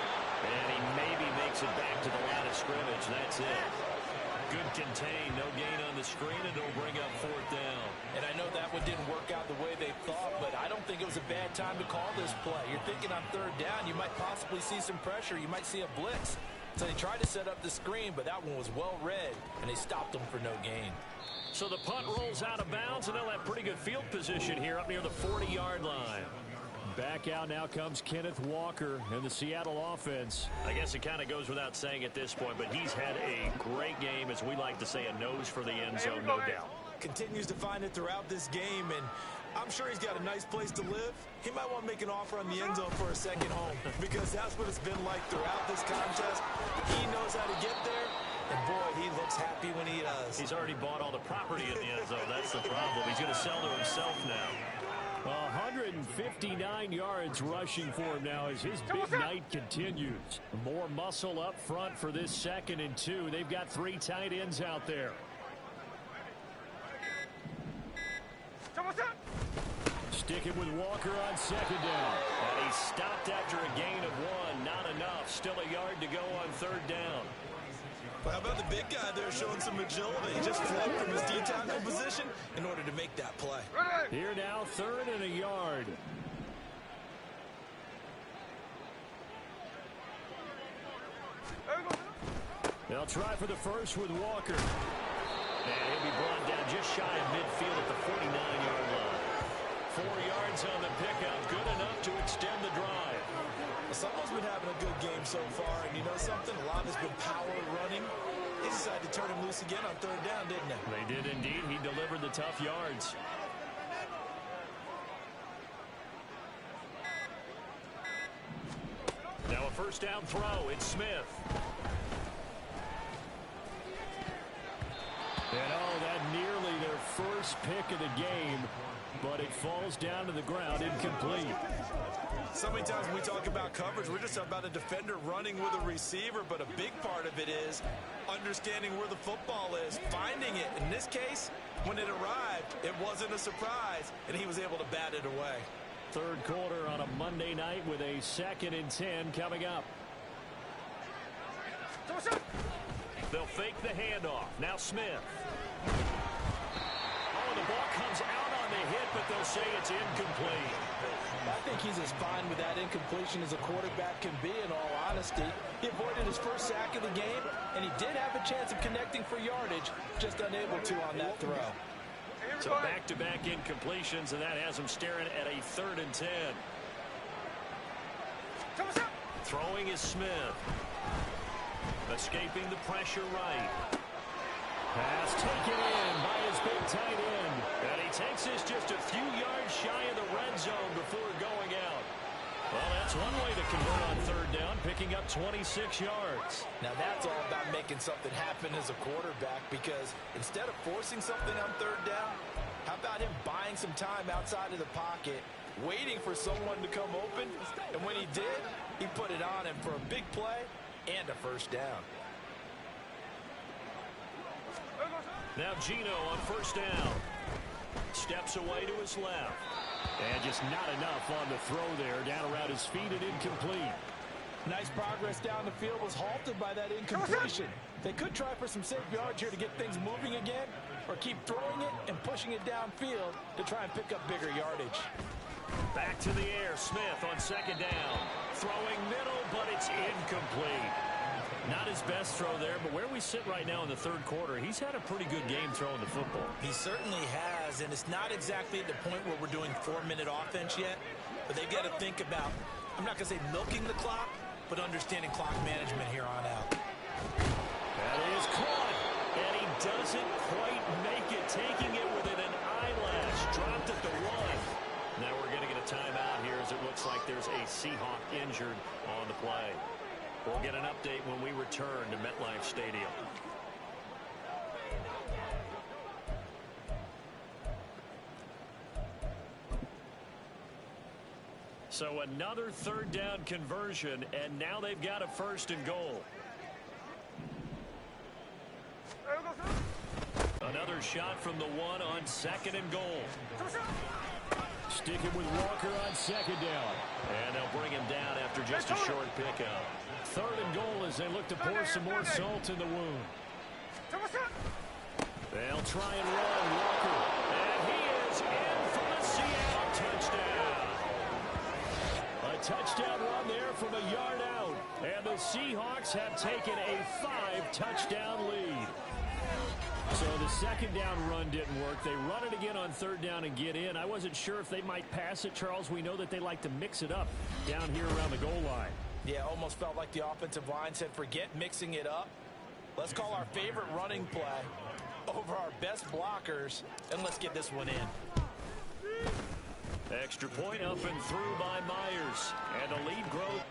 Speaker 2: And he maybe makes it back to the line of scrimmage. That's it. Good contain, no gain on the screen, and it'll bring up 4th down.
Speaker 3: And I know that one didn't work out the way they thought, but I don't think it was a bad time to call this play. You're thinking on 3rd down, you might possibly see some pressure. You might see a blitz. So they tried to set up the screen, but that one was well read, and they stopped them for no gain.
Speaker 2: So the punt rolls out of bounds, and they'll have pretty good field position here up near the 40-yard line.
Speaker 5: Back out now comes Kenneth Walker and the Seattle offense.
Speaker 2: I guess it kind of goes without saying at this point, but he's had a great game, as we like to say, a nose for the end zone, no doubt.
Speaker 4: Continues to find it throughout this game, and I'm sure he's got a nice place to live. He might want to make an offer on the end zone for a second home, because that's what it's been like throughout this contest. He knows how to get there, and boy, he looks happy when he does.
Speaker 2: He's already bought all the property in the end zone. That's the problem. He's going to sell to himself now.
Speaker 5: 159 yards rushing for him now as his big night continues. More muscle up front for this 2nd and 2. They've got 3 tight ends out there. Sticking with Walker on 2nd down.
Speaker 2: And he stopped after a gain of 1. Not enough. Still a yard to go on 3rd down.
Speaker 4: Well, how about the big guy there showing some agility? He just flipped from his D-tackle position in order to make that play.
Speaker 5: Here now, 3rd and a yard. They'll try for the first with Walker.
Speaker 2: And he'll be brought down just shy of midfield at the 49-yard line. 4 yards on the pickup, good enough to extend the drive.
Speaker 4: Someone's been having a good game so far, and you know something? A lot has been power running. They decided to turn him loose again on 3rd down, didn't they?
Speaker 2: They did indeed. He delivered the tough yards. Now a 1st down throw. It's Smith.
Speaker 5: And that nearly their first pick of the game, but it falls down to the ground incomplete.
Speaker 4: So many times when we talk about coverage, we're just about a defender running with a receiver, but a big part of it is understanding where the football is, finding it. In this case, when it arrived, it wasn't a surprise, and he was able to bat it away.
Speaker 5: 3rd quarter on a Monday night with a 2nd and 10 coming up.
Speaker 2: They'll fake the handoff. Now Smith. Oh, the ball comes out on the hit, but they'll say it's incomplete.
Speaker 3: I think he's as fine with that incompletion as a quarterback can be, in all honesty. He avoided his first sack of the game, and he did have a chance of connecting for yardage, just unable to on that throw.
Speaker 2: So back-to-back incompletions, and that has him staring at a 3rd and 10. Throwing is Smith. Escaping the pressure right.
Speaker 5: Pass taken in by his big tight end.
Speaker 2: And he takes this just a few yards shy of the red zone before going out. Well, that's one way to convert on 3rd down, picking up 26 yards.
Speaker 3: Now that's all about making something happen as a quarterback, because instead of forcing something on 3rd down, how about him buying some time outside of the pocket, waiting for someone to come open, and when he did, he put it on him for a big play and a 1st down.
Speaker 2: Now Gino on 1st down. Steps away to his left.
Speaker 5: And just not enough on the throw there. Down around his feet and incomplete.
Speaker 3: Nice progress down the field was halted by that incompletion. They could try for some safe yards here to get things moving again, or keep throwing it and pushing it downfield to try and pick up bigger yardage.
Speaker 2: Back to the air. Smith on 2nd down. Throwing middle, but it's incomplete. Not his best throw there, but where we sit right now in the 3rd quarter, he's had a pretty good game throwing the football.
Speaker 3: He certainly has, and it's not exactly at the point where we're doing 4-minute offense yet, but they've got to think about, I'm not going to say milking the clock, but understanding clock management here on out.
Speaker 5: That is caught,
Speaker 2: and he doesn't quite make it, taking it within an eyelash. Dropped at the 1. Now we're going to get a timeout here as it looks like there's a Seahawk injured on the play. We'll get an update when we return to MetLife Stadium. So another 3rd down conversion, and now they've got a 1st and goal. Another shot from the 1 on 2nd and goal.
Speaker 5: Sticking with Walker on 2nd down.
Speaker 2: And they'll bring him down after just a short pickup.
Speaker 5: 3rd and goal as they look to pour some more salt in the wound.
Speaker 2: They'll try and run Walker. And he is in for the Seattle touchdown. A touchdown run there from a yard out. And the Seahawks have taken a 5-touchdown lead. So the second down run didn't work. They run it again on third down and get in. I wasn't sure if they might pass it, Charles. We know that they like to mix it up down here around the goal line.
Speaker 3: Yeah, almost felt like the offensive line said, forget mixing it up. Let's call our favorite running play over our best blockers, and let's get this one in.
Speaker 2: Extra point up and through by Myers. And a lead growth.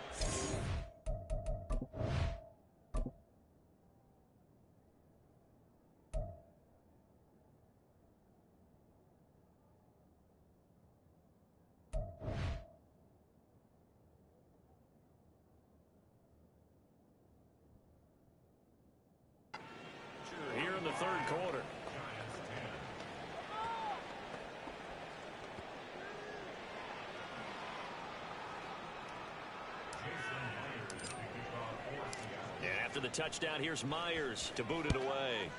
Speaker 2: Here in the third quarter. And after the touchdown, here's Myers to boot it away.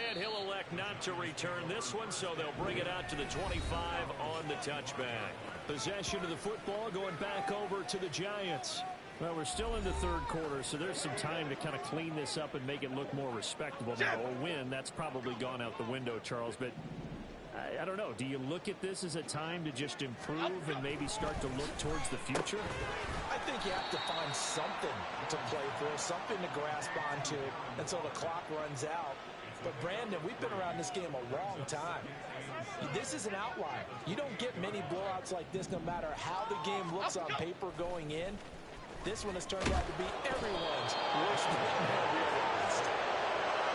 Speaker 2: And he'll elect not to return this one, so they'll bring it out to the 25 on the touchback.
Speaker 5: Possession of the football going back over to the Giants. Well, we're still in the third quarter, so there's some time to kind of clean this up and make it look more respectable. Now, a win, that's probably gone out the window, Charles, but I don't know. Do you look at this as a time to just improve and maybe start to look towards the future?
Speaker 3: I think you have to find something to play for, something to grasp onto until the clock runs out. But, Brandon, we've been around this game a long time. This is an outlier. You don't get many blowouts like this no matter how the game looks on paper going in. This one has turned out to be everyone's worst nightmare realized.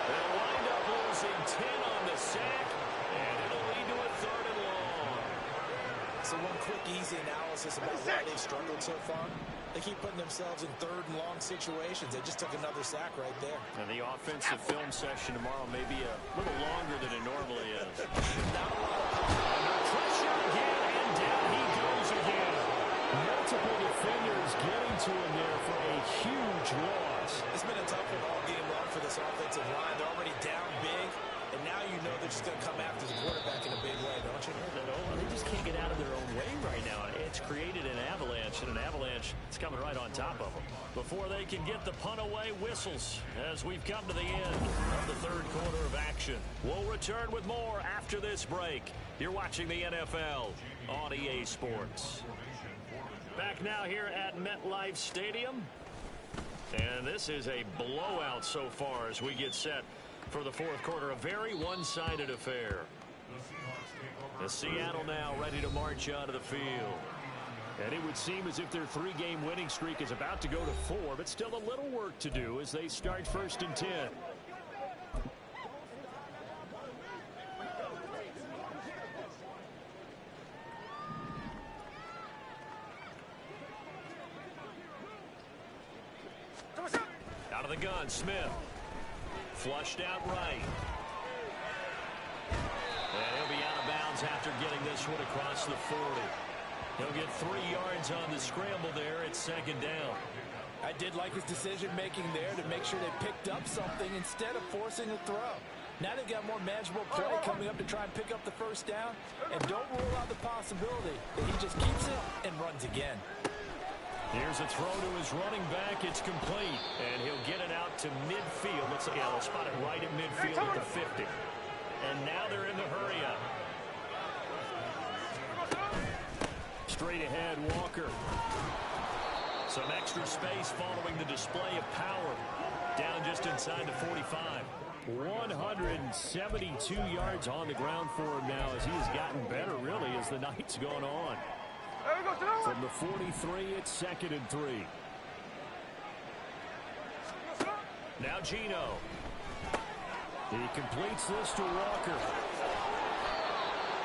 Speaker 2: They'll wind up losing 10 on the sack, and it'll lead to a third and long.
Speaker 3: So one quick, easy analysis about why they've struggled so far. They keep putting themselves in third and long situations. They just took another sack right there.
Speaker 2: And the offensive film session tomorrow may be a little longer than it normally is.
Speaker 3: Not a lot of
Speaker 2: Under pressure again, and down he goes again.
Speaker 5: Multiple defenders getting to him there for a huge loss.
Speaker 3: It's been a tough one all game long for this offensive line. They're already down big, and now you know they're just going to come after the quarterback in a big way, don't you?
Speaker 2: They just can't get out of their own way right now. It's created an avalanche, and an avalanche is coming right on top of them. Before they can get the punt away, whistles as we've come to the end of the third quarter of action. We'll return with more after this break. You're watching the NFL on EA Sports. Back now here at MetLife Stadium. And this is a blowout so far as we get set for the fourth quarter. A very one-sided affair. The Seattle now ready to march out of the field.
Speaker 5: And it would seem as if their three-game winning streak is about to go to 4, but still a little work to do as they start 1st and 10.
Speaker 2: Out of the gun, Smith. Flushed out right. And he'll be out of bounds after getting this one across the 40. He'll get 3 yards on the scramble there at second down.
Speaker 3: I did like his decision-making there to make sure they picked up something instead of forcing a throw. Now they've got more manageable play coming up to try and pick up the first down. And don't rule out the possibility that he just keeps it and runs again.
Speaker 2: Here's a throw to his running back. It's complete. And he'll get it out to midfield. They'll spot it right at midfield at the 50. And now they're in the hurry-up.
Speaker 5: Straight ahead, Walker.
Speaker 2: Some extra space following the display of power. Down just inside the 45.
Speaker 5: 172 yards on the ground for him now as he has gotten better, really, as the night's gone on. From the 43, it's 2nd and 3.
Speaker 2: Now Gino.
Speaker 5: He completes this to Walker.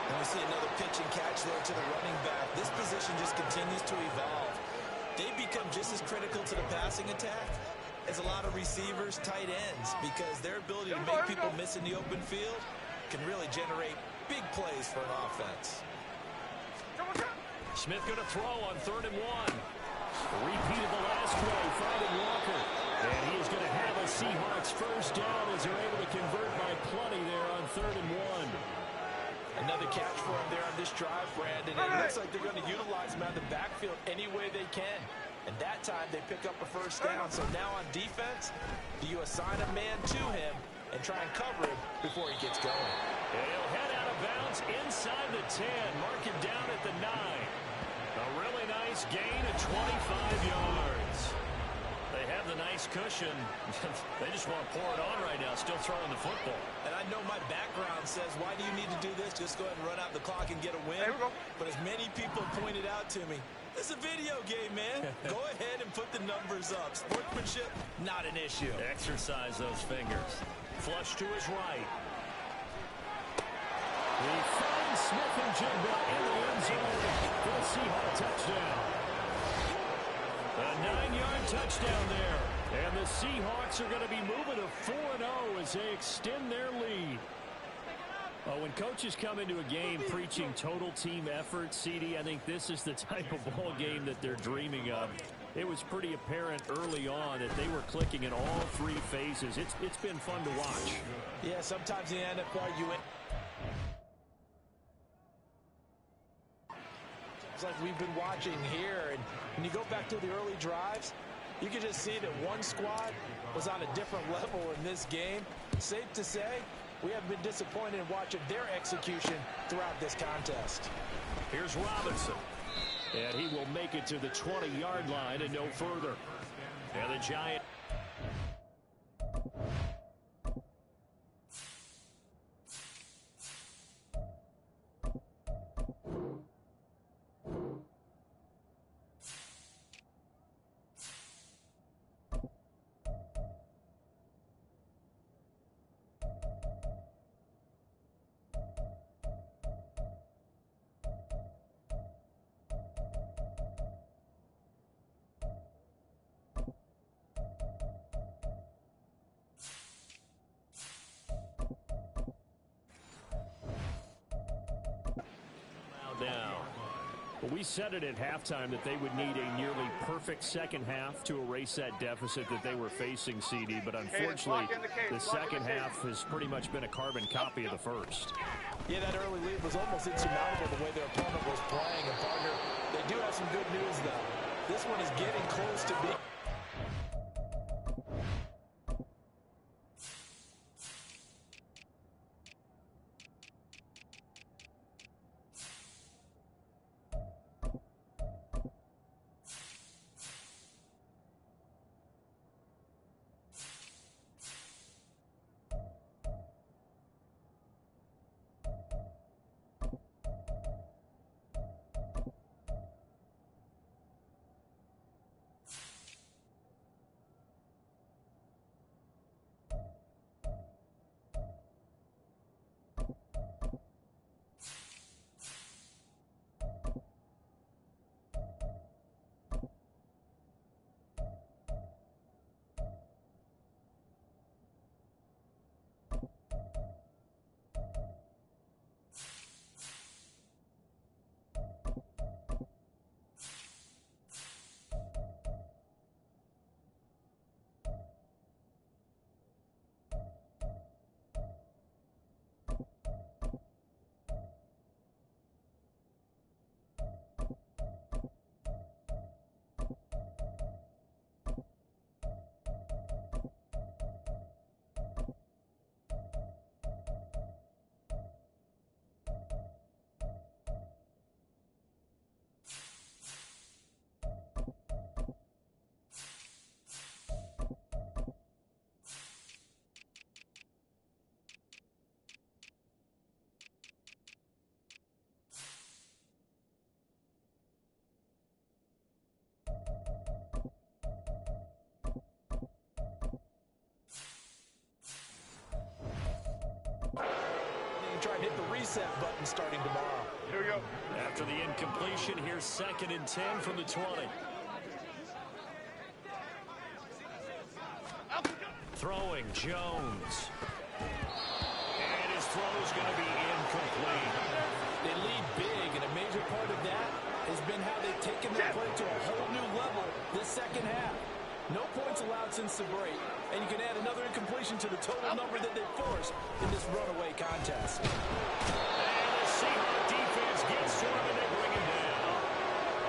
Speaker 3: And we see another pitch and catch there to the running back. This position just continues to evolve. They become just as critical to the passing attack as a lot of receivers, tight ends, because their ability to make people miss in the open field can really generate big plays for an offense.
Speaker 2: Smith going to throw on 3rd and 1.
Speaker 5: Repeated the last play, finding Walker. And he is going to have a Seahawks first down as they're able to convert by plenty there on 3rd and 1.
Speaker 4: Another catch for him there on this drive, Brandon. And it looks like they're going to utilize him out of the backfield any way they can. And that time they pick up a first down. So now on defense, do you assign a man to him and try and cover him before he gets going?
Speaker 2: He'll head out of bounds inside the 10. Mark him down at the 9. A really nice gain of 25 yards. They have the nice cushion. They just want to pour it on right now, still throwing the football.
Speaker 4: And I know my background says, why do you need to do this? Just go ahead and run out the clock and get a win. But as many people pointed out to me, it's a video game, man. Go ahead and put the numbers up. Sportsmanship, not an issue.
Speaker 2: Exercise those fingers. Flush to his right.
Speaker 5: He finds Smith and Jigba in the end zone for the Seahawks touchdown.
Speaker 2: A 9-yard touchdown there.
Speaker 5: And the Seahawks are going to be moving to 4-0 as they extend their lead. Well, when coaches come into a game preaching total team effort, CD, I think this is the type of ball game that they're dreaming of. It was pretty apparent early on that they were clicking in all 3 phases. It's been fun to watch.
Speaker 4: Yeah, sometimes in the NFL, it's like we've been watching here, and when you go back to the early drives, you can just see that one squad was on a different level in this game. Safe to say, we have been disappointed in watching their execution throughout this contest.
Speaker 2: Here's Robinson.
Speaker 5: And he will make it to the 20-yard line and no further.
Speaker 2: And the Giants.
Speaker 5: We said it at halftime that they would need a nearly perfect second half to erase that deficit that they were facing, CD. But unfortunately, the second half has pretty much been a carbon copy of the first.
Speaker 4: Yeah, that early lead was almost insurmountable the way their opponent was playing. And, partner, they do have some good news, though. This one is getting close to being... Try and hit the reset button starting tomorrow.
Speaker 6: Here we go.
Speaker 2: After the incompletion, here's 2nd and 10 from the 20. Throwing Jones. And his throw is going to be incomplete.
Speaker 4: They lead big, and a major part of that has been how they've taken their play to a whole new level this second half. No points allowed since the break, and you can add another incompletion to the total number that they forced in this runaway contest.
Speaker 2: And the Seahawks defense gets to him, and they bring him down.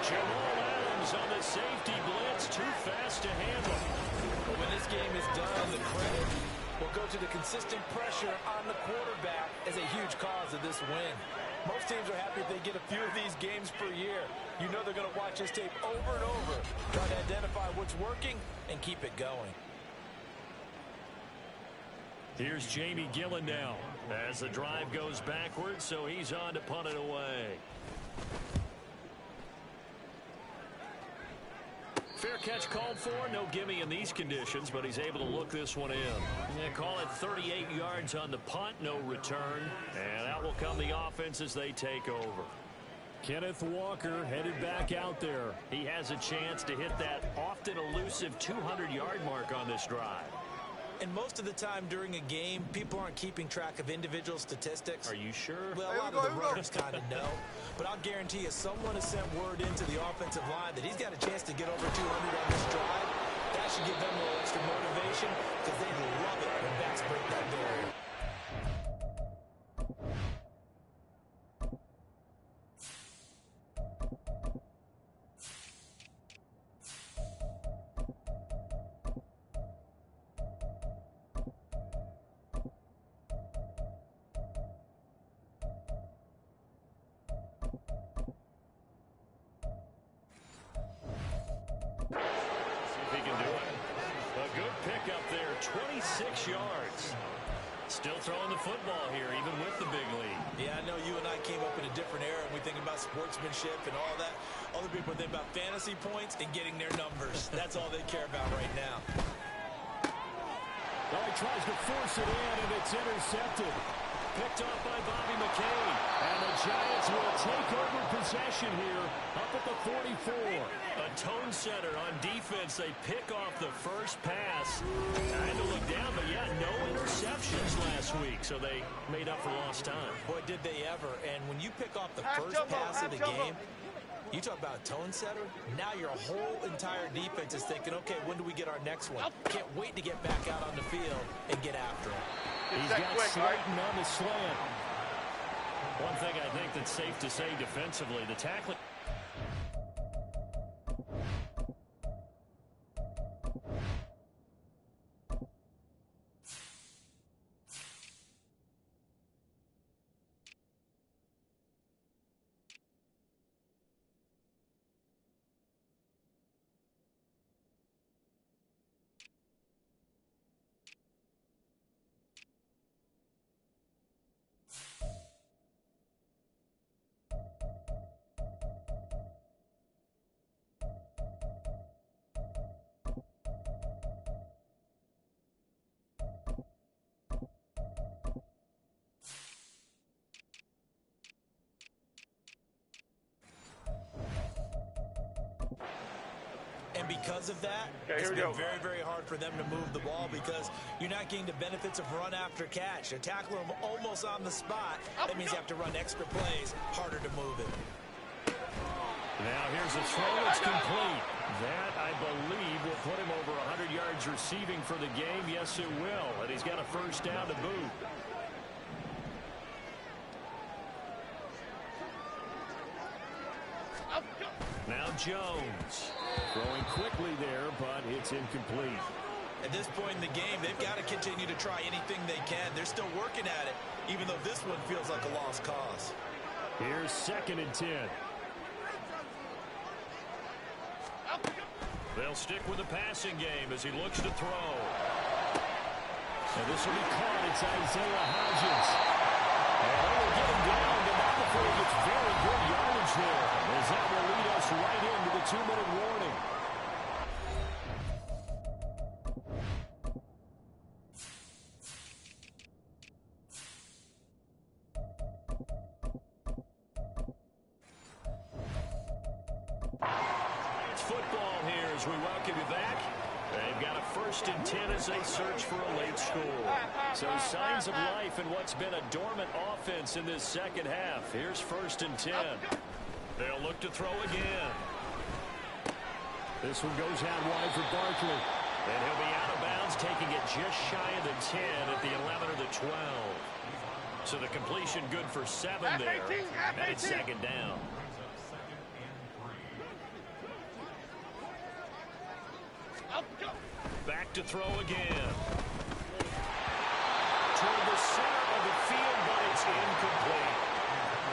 Speaker 2: Jamal Adams on the safety blitz, too fast to handle.
Speaker 4: But when this game is done, the credit will go to the consistent pressure on the quarterback as a huge cause of this win. Most teams are happy if they get a few of these games per year. You know they're going to watch this tape over and over, try to identify what's working and keep it going.
Speaker 2: Here's Jamie Gillen now as the drive goes backwards, so he's on to punt it away. Fair catch called for. No gimme in these conditions, but he's able to look this one in. Yeah, call it 38 yards on the punt, no return. And out will come the offense as they take over.
Speaker 5: Kenneth Walker headed back out there.
Speaker 2: He has a chance to hit that often elusive 200-yard mark on this drive.
Speaker 4: And most of the time during a game, people aren't keeping track of individual statistics.
Speaker 2: Are you sure?
Speaker 4: Well, a lot of the runners kind of know. But I'll guarantee you someone has sent word into the offensive line that he's got a chance to get over 200 on this drive. That should give them a little extra motivation because they love it when backs break that barrier.
Speaker 2: Up there, 26 yards. Still throwing the football here, even with the big lead.
Speaker 4: Yeah, I know you and I came up in a different era, and we think about sportsmanship and all that. Other people think about fantasy points and getting their numbers. That's all they care about right now.
Speaker 5: Well, he tries to force it in, and it's intercepted.
Speaker 2: Picked off by Bobby McCain. And the Giants will take over possession here up at the 44. A tone setter on defense. They pick off the first pass. I had to look down, but yeah, no interceptions last week, so they made up for lost time.
Speaker 4: Boy, did they ever. And when you pick off the first pass of the game, you talk about a tone setter. Now your whole entire defense is thinking, okay, when do we get our next one? Can't wait to get back out on the field and get after him.
Speaker 2: He's got Slayton on the slant. One thing I think that's safe to say defensively, the tackling.
Speaker 4: And because of that, it's been very, very hard for them to move the ball because you're not getting the benefits of run after catch. You tackle them almost on the spot. That means you have to run extra plays, harder to move it.
Speaker 2: Now here's a throw. It's complete. That, I believe, will put him over 100 yards receiving for the game. Yes, it will. And he's got a first down to boot. Now Jones.
Speaker 5: Throwing quickly there, but it's incomplete.
Speaker 4: At this point in the game, they've got to continue to try anything they can. They're still working at it, even though this one feels like a lost cause.
Speaker 5: Here's 2nd and 10.
Speaker 2: They'll stick with the passing game as he looks to throw.
Speaker 5: And this will be caught. It's Isaiah Hodgins. And they will get him down, but not before he gets very good yardage there, as that will lead us right into the 2-minute warning.
Speaker 2: It's football here as we welcome you back. They've got a 1st and 10 as they search for a late score. So signs of life in what's been a dormant offense in this second half. Here's 1st and 10. They'll look to throw again. This one goes out wide for Barkley. And he'll be out of bounds, taking it just shy of the 10 at the 11 or the 12. So the completion good for 7 there. And it's second down. Back to throw again. Toward the center of the field, but it's incomplete.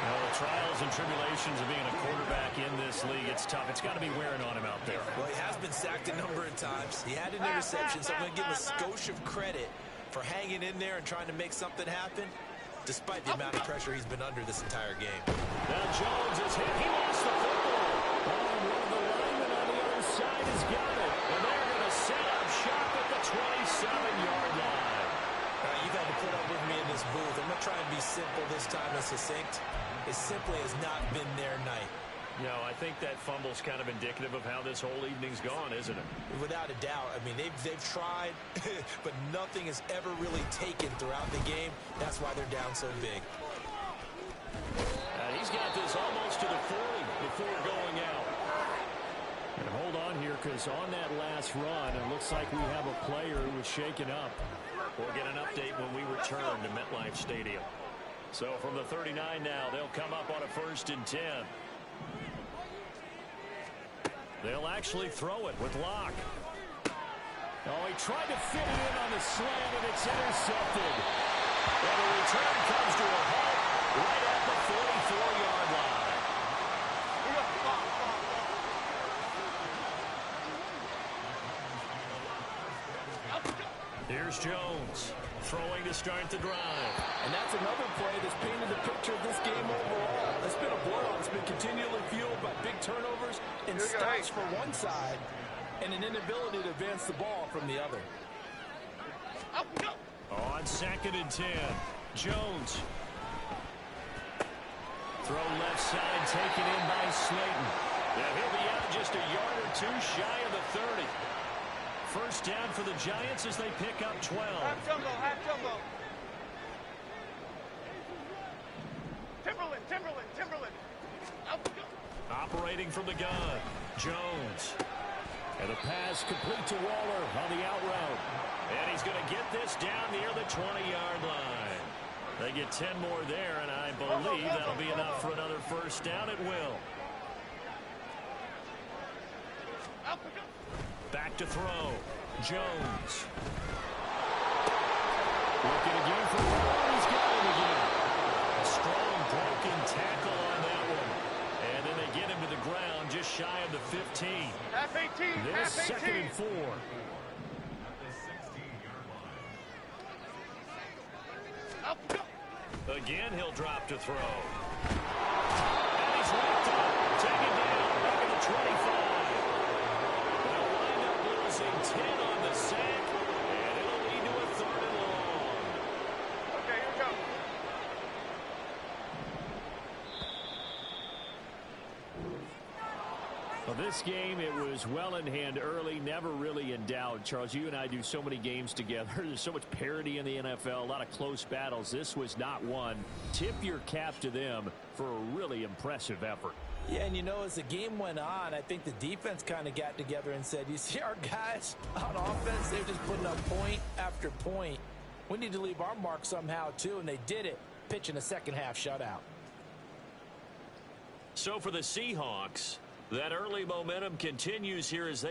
Speaker 2: Well, the trials and tribulations of being a quarterback in this league, it's tough. It's got to be wearing on him out there.
Speaker 4: Well, he has been sacked a number of times. He had an interception, so I'm going to give him a skosh of credit for hanging in there and trying to make something happen, despite the amount of pressure he's been under this entire game.
Speaker 2: Now Jones is hit. He lost the football. Oh, one of the linemen on the other side has got it. And they're going to set up shop at the 27-yard line.
Speaker 4: You've had to put up with me in this booth. I'm going to try and be simple this time and succinct. It simply has not been their night.
Speaker 2: No, I think that fumble's kind of indicative of how this whole evening's gone, isn't it?
Speaker 4: Without a doubt. I mean, they've tried, but nothing has ever really taken throughout the game. That's why they're down so big.
Speaker 2: And he's got this almost to the 40 before going out.
Speaker 5: And hold on here, because on that last run, it looks like we have a player who was shaken up.
Speaker 2: We'll get an update when we return to MetLife Stadium. So from the 39 now, they'll come up on a 1st and 10. They'll actually throw it with Locke.
Speaker 5: Oh, he tried to fit it in on the slant, and it's intercepted.
Speaker 2: Well, the return comes to a halt right at the 44-yard line. Here's Jones throwing to start the drive.
Speaker 4: And that's another play that's painted the picture of this game overall. It's been a blowout. It's been continually fueled by big turnovers and stops for one side and an inability to advance the ball from the other.
Speaker 2: On 2nd and 10, Jones. Throw left side, taken in by Slayton. Now he'll be out just a yard or two shy of the 30. First down for the Giants as they pick up 12.
Speaker 6: Half jumbo, half jumbo. Timberland.
Speaker 2: Operating from the gun, Jones.
Speaker 5: And the pass complete to Waller on the out route.
Speaker 2: And he's going to get this down near the 20-yard line. They get 10 more there, and I believe that'll be enough for another first down. It will. Back to throw. Jones.
Speaker 5: Looking again for Waller. He's got it again.
Speaker 2: A strong broken tackle on that one. And then they get him to the ground just shy of the 15.
Speaker 6: Half 18.
Speaker 5: This 2nd and 4.
Speaker 2: Again, he'll drop to throw. And he's wrapped up. Taken down. Back at the 25. They'll wind up losing 10 on the sack. And it'll lead to a 3rd and long.
Speaker 6: Okay, here we go.
Speaker 5: Well, this game, it was well in hand early, never really in doubt. Charles, you and I do so many games together. There's so much parity in the NFL, a lot of close battles. This was not one. Tip your cap to them for a really impressive effort.
Speaker 4: Yeah, and you know, as the game went on, I think the defense kind of got together and said, you see our guys on offense, they're just putting up point after point. We need to leave our mark somehow, too, and they did it, pitching a second-half shutout.
Speaker 2: So for the Seahawks, that early momentum continues here as they